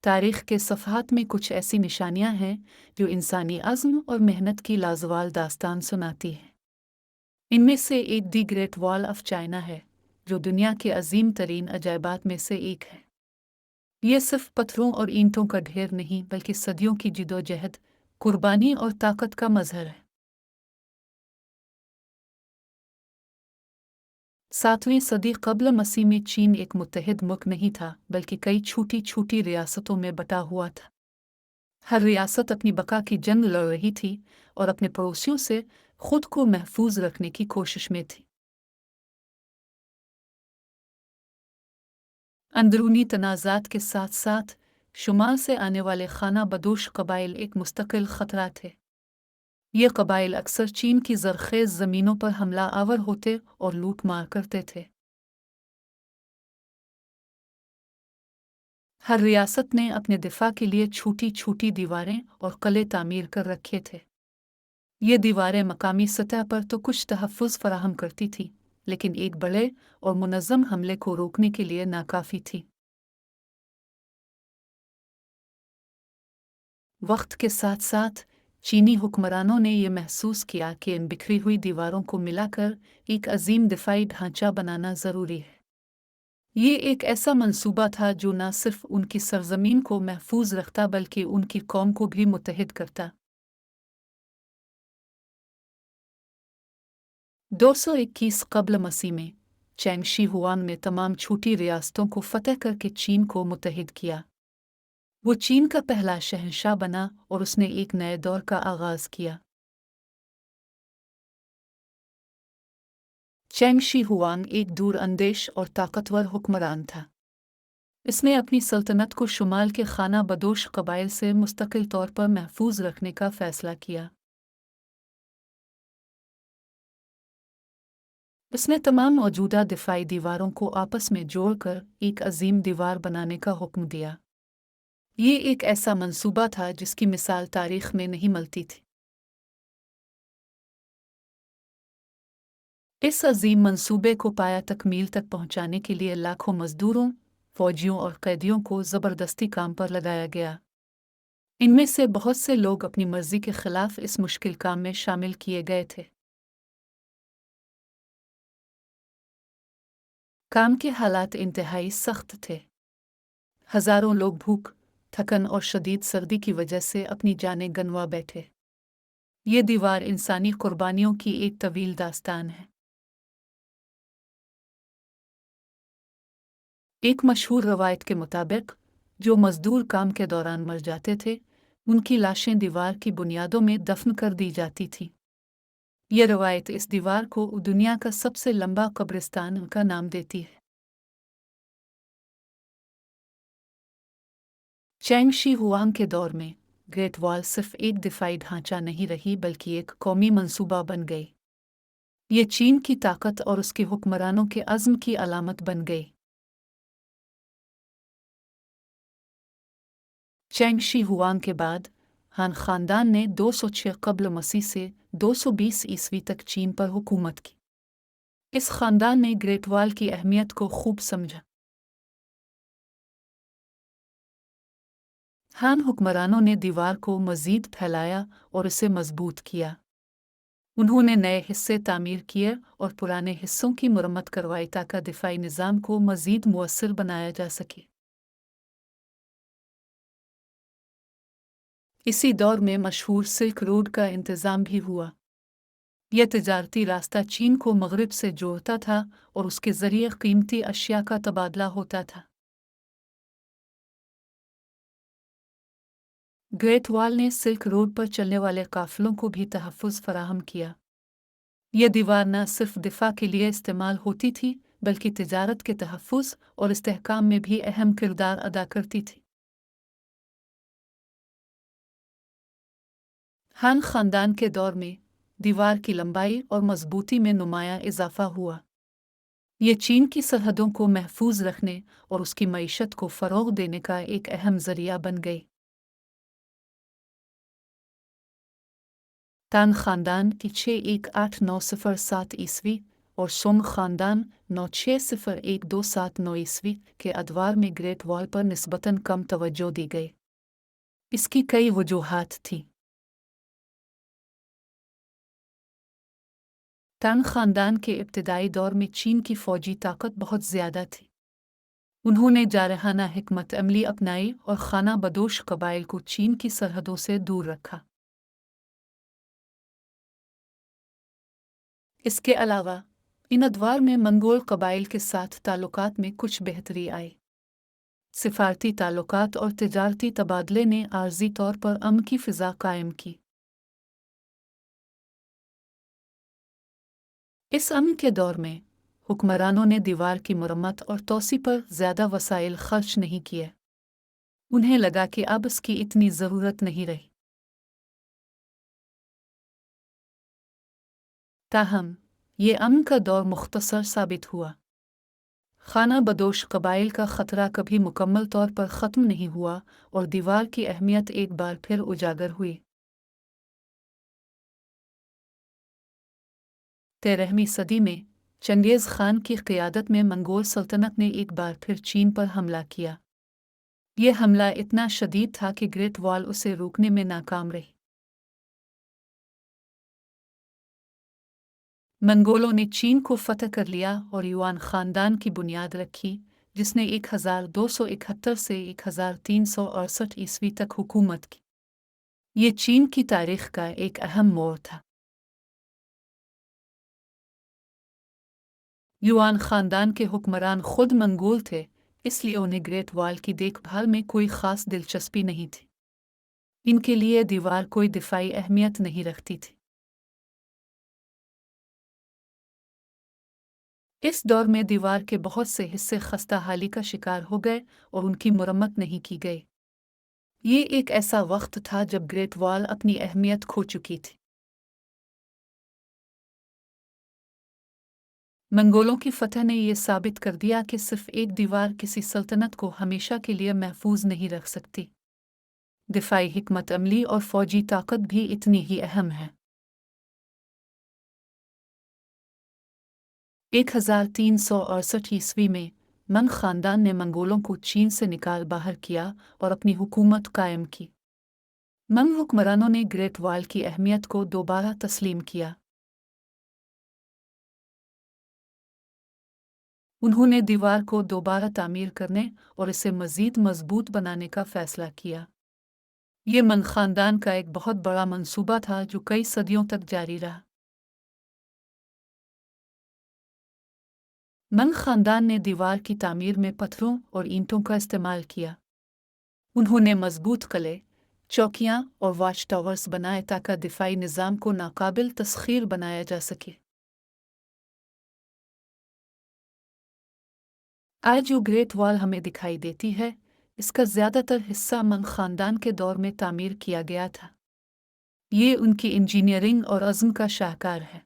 तारीख के सफ़हात में कुछ ऐसी निशानियां हैं जो इंसानी अज़्म और मेहनत की लाजवाल दास्तान सुनाती हैं। इनमें से एक the great wall of China है, जो दुनिया के अजीम तरीन अजायबात में से एक है। ये सिर्फ पत्थरों और ईंटों का ढेर नहीं, बल्कि सदियों की जिदोजहद, कुर्बानी और ताकत का मजहर है। 7वीं सदी कब्ल मसीह में चीन एक मुत्तहिद मुल्क नहीं था, बल्कि कई छोटी छोटी रियासतों में बटा हुआ था। हर रियासत अपनी बका की जंग लड़ रही थी और अपने पड़ोसियों से खुद को महफूज रखने की कोशिश में थी। अंदरूनी तनाज़ात के साथ साथ शुमाल से आने वाले खाना बदोश कबाइल एक मुस्तकिल खतरा थे। ये कबाइल अक्सर चीन की ज़रख़ेज़ ज़मीनों पर हमला आवर होते और लूट मार करते थे। हर रियासत ने अपने दिफा के लिए छोटी छोटी दीवारें और किले तामीर कर रखे थे। ये दीवारें मकामी सतह पर तो कुछ तहफ़्फ़ुज़ फराहम करती थीं, लेकिन एक बड़े और मुनज़्ज़म हमले को रोकने के लिए नाकाफ़ी थी। वक्त के साथ साथ चीनी हुक्मरानों ने यह महसूस किया कि इन बिखरी हुई दीवारों को मिलाकर एक अजीम दिफाई ढांचा बनाना ज़रूरी है। ये एक ऐसा मंसूबा था जो न सिर्फ उनकी सरजमीन को महफूज रखता, बल्कि उनकी कौम को भी मुत्तहिद करता। 221 कब्ल मसीह में चैंग शी हुआंग ने तमाम छोटी रियासतों को फतह करके चीन को मुत्तहिद किया। वो चीन का पहला शहंशाह बना और उसने एक नए दौर का आगाज़ किया। चैंग शी हुआंग एक दूर अंदेश और ताकतवर हुक्मरान था। इसने अपनी सल्तनत को शुमाल के खाना बदोश कबाइल से मुस्तकिल तौर पर महफूज रखने का फैसला किया। इसने तमाम मौजूदा दिफाई दीवारों को आपस में जोड़कर एक अजीम दीवार बनाने का हुक्म दिया। ये एक ऐसा मंसूबा था जिसकी मिसाल तारीख में नहीं मिलती थी। इस अजीम मंसूबे को पाया तकमील तक पहुंचाने के लिए लाखों मजदूरों, फौजियों और कैदियों को ज़बरदस्ती काम पर लगाया गया। इनमें से बहुत से लोग अपनी मर्जी के खिलाफ इस मुश्किल काम में शामिल किए गए थे। काम के हालात इंतहाई सख्त थे। हजारों लोग भूख, थकन और शदीद सर्दी की वजह से अपनी जानें गंवा बैठे। ये दीवार इंसानी कुर्बानियों की एक तवील दास्तान है। एक मशहूर रवायत के मुताबिक जो मजदूर काम के दौरान मर जाते थे, उनकी लाशें दीवार की बुनियादों में दफन कर दी जाती थी। यह रवायत इस दीवार को दुनिया का सबसे लंबा कब्रिस्तान का नाम देती है। चैंग शी हुआंग के दौर में ग्रेट वॉल सिर्फ एक दिफाई ढांचा नहीं रही, बल्कि एक कौमी मंसूबा बन गई। ये चीन की ताकत और उसके हुक्मरानों के अज़्म की अलामत बन गई। चैंग शी हुआंग के बाद हान ख़ानदान ने 206 कब्ल मसीह से 220 ईस्वी तक चीन पर हुकूमत की। इस ख़ानदान ने ग्रेट वॉल की अहमियत को खूब समझा। हान हुक्मरानों ने दीवार को मज़ीद फैलाया और इसे मजबूत किया। उन्होंने नए हिस्से तामीर किए और पुराने हिस्सों की मुरम्मत करवाई ताकि दिफाई निज़ाम को मज़ीद मुअस्सर बनाया जा सके। इसी दौर में मशहूर सिल्क रोड का इंतज़ाम भी हुआ। यह तिजारती रास्ता चीन को मगरिब से जोड़ता था और उसके ज़रिए कीमती अशिया का तबादला होता था। ग्रेट वॉल ने सिल्क रोड पर चलने वाले काफिलों को भी तहफ़्फ़ुज़ फराहम किया। यह दीवार न सिर्फ दिफा के लिए इस्तेमाल होती थी, बल्कि तिजारत के तहफ़्फ़ुज़ और इस्तेहकाम में भी अहम किरदार अदा करती थी। हान ख़ानदान के दौर में दीवार की लंबाई और मजबूती में नुमायाँ इजाफा हुआ। ये चीन की सरहदों को महफूज रखने और उसकी मईशत को फ़रोग़ देने का एक अहम ज़रिया बन गई। तांग ख़ानदान की 618907 ईस्वी اور سونگ خاندان 960127 ء کے ادوار میں گریٹ وال پر نسبتاً کم توجہ دی گئی۔ اس کی کئی وجوہات تھیں۔ تانگ خاندان کے ابتدائی دور میں چین کی فوجی طاقت بہت زیادہ تھی۔ انہوں نے جارحانہ حکمت عملی اپنائی اور خانہ بدوش قبائل کو چین کی سرحدوں سے دور رکھا۔ اس کے علاوہ ان ادوار میں منگول قبائل کے ساتھ تعلقات میں کچھ بہتری آئی۔ سفارتی تعلقات اور تجارتی تبادلے نے عارضی طور پر امن کی فضا قائم کی۔ اس امن کے دور میں حکمرانوں نے دیوار کی مرمت اور توسیع پر زیادہ وسائل خرچ نہیں کیے۔ انہیں لگا کہ اب اس کی اتنی ضرورت نہیں رہی۔ تاہم یہ امن کا دور مختصر ثابت ہوا۔ خانہ بدوش قبائل کا خطرہ کبھی مکمل طور پر ختم نہیں ہوا اور دیوار کی اہمیت ایک بار پھر اجاگر ہوئی۔ 13ویں صدی میں چنگیز خان کی قیادت میں منگول سلطنت نے ایک بار پھر چین پر حملہ کیا۔ یہ حملہ اتنا شدید تھا کہ گریٹ وال اسے روکنے میں ناکام رہی۔ منگولوں نے چین کو فتح کر لیا اور یوان خاندان کی بنیاد رکھی، جس نے 1271 سے 1368 عیسوی تک حکومت کی۔ یہ چین کی تاریخ کا ایک اہم موڑ تھا۔ یوان خاندان کے حکمران خود منگول تھے، اس لیے انہیں گریٹ وال کی دیکھ بھال میں کوئی خاص دلچسپی نہیں تھی۔ ان کے لیے دیوار کوئی دفاعی اہمیت نہیں رکھتی تھی۔ اس دور میں دیوار کے بہت سے حصے خستہ حالی کا شکار ہو گئے اور ان کی مرمت نہیں کی گئی۔ یہ ایک ایسا وقت تھا جب گریٹ وال اپنی اہمیت کھو چکی تھی۔ منگولوں کی فتح نے یہ ثابت کر دیا کہ صرف ایک دیوار کسی سلطنت کو ہمیشہ کے لیے محفوظ نہیں رکھ سکتی۔ دفاعی حکمت عملی اور فوجی طاقت بھی اتنی ہی اہم ہے۔ 1368 عیسوی میں من خاندان نے منگولوں کو چین سے نکال باہر کیا اور اپنی حکومت قائم کی۔ من حکمرانوں نے گریٹ وال کی اہمیت کو دوبارہ تسلیم کیا۔ انہوں نے دیوار کو دوبارہ تعمیر کرنے اور اسے مزید مضبوط بنانے کا فیصلہ کیا۔ یہ من خاندان کا ایک بہت بڑا منصوبہ تھا جو کئی صدیوں تک جاری رہا۔ من خاندان نے دیوار کی تعمیر میں پتھروں اور اینٹوں کا استعمال کیا۔ انہوں نے مضبوط قلعے، چوکیاں اور واچ ٹاورز بنائے تاکہ دفاعی نظام کو ناقابل تسخیر بنایا جا سکے۔ آج جو گریٹ وال ہمیں دکھائی دیتی ہے، اس کا زیادہ تر حصہ من خاندان کے دور میں تعمیر کیا گیا تھا۔ یہ ان کی انجینئرنگ اور عزم کا شاہکار ہے۔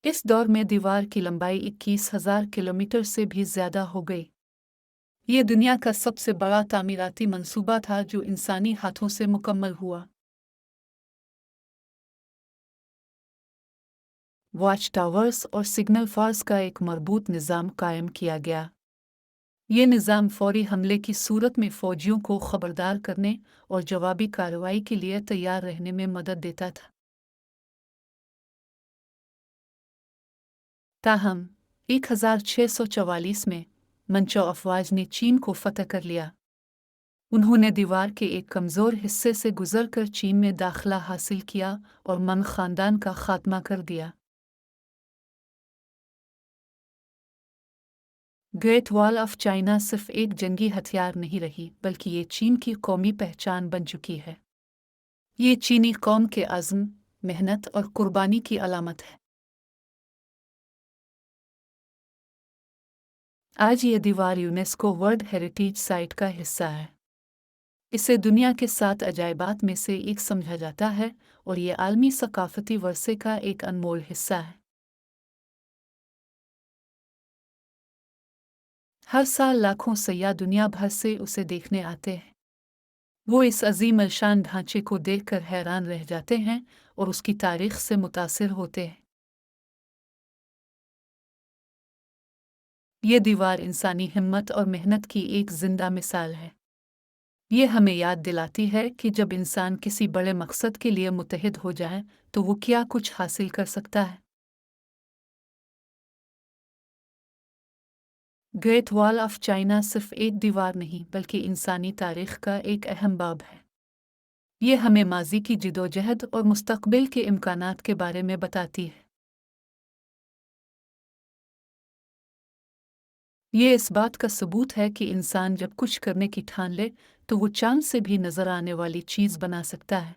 اس دور میں دیوار کی لمبائی 21,000 کلومیٹر سے بھی زیادہ ہو گئی۔ یہ دنیا کا سب سے بڑا تعمیراتی منصوبہ تھا جو انسانی ہاتھوں سے مکمل ہوا۔ واچ ٹاورز اور سگنل فارز کا ایک مربوط نظام قائم کیا گیا۔ یہ نظام فوری حملے کی صورت میں فوجیوں کو خبردار کرنے اور جوابی کارروائی کے لیے تیار رہنے میں مدد دیتا تھا۔ تاہم 1644 میں منچو افواج نے چین کو فتح کر لیا۔ انہوں نے دیوار کے ایک کمزور حصے سے گزر کر چین میں داخلہ حاصل کیا اور من خاندان کا خاتمہ کر دیا۔ گریٹ وال آف چائنا صرف ایک جنگی ہتھیار نہیں رہی بلکہ یہ چین کی قومی پہچان بن چکی ہے۔ یہ چینی قوم کے عزم، محنت اور قربانی کی علامت ہے۔ آج یہ دیوار یونیسکو ورلڈ ہیریٹیج سائٹ کا حصہ ہے۔ اسے دنیا کے 7 عجائبات میں سے ایک سمجھا جاتا ہے اور یہ عالمی ثقافتی ورثے کا ایک انمول حصہ ہے۔ ہر سال لاکھوں سیاح دنیا بھر سے اسے دیکھنے آتے ہیں۔ وہ اس عظیم الشان ڈھانچے کو دیکھ کر حیران رہ جاتے ہیں और उसकी तारीख से मुतासिर होते हैं। ये दीवार इंसानी हिम्मत और मेहनत की एक जिंदा मिसाल है। ये हमें याद दिलाती है कि जब इंसान किसी बड़े मकसद के लिए मुत्तहिद हो जाए तो वो क्या कुछ हासिल कर सकता है। ग्रेट वॉल ऑफ चाइना सिर्फ एक दीवार नहीं बल्कि इंसानी तारीख का एक अहम बाब है। ये हमें माजी की जिदोजहद और मुस्तकबिल के इम्कानात के बारे में बताती है। ये इस बात का सबूत है कि इंसान जब कुछ करने की ठान ले तो वो चांद से भी नजर आने वाली चीज बना सकता है।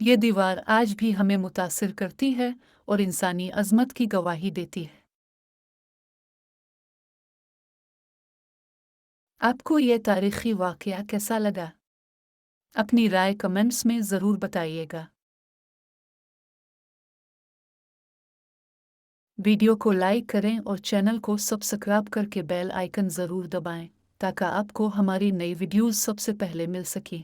ये दीवार आज भी हमें मुतासिर करती है और इंसानी अजमत की गवाही देती है। आपको यह तारीखी वाकया कैसा लगा? अपनी राय कमेंट्स में ज़रूर बताइएगा। वीडियो को लाइक करें और चैनल को सब्सक्राइब करके बेल आइकन ज़रूर दबाएं ताकि आपको हमारी नई वीडियोज़ सबसे पहले मिल सकें।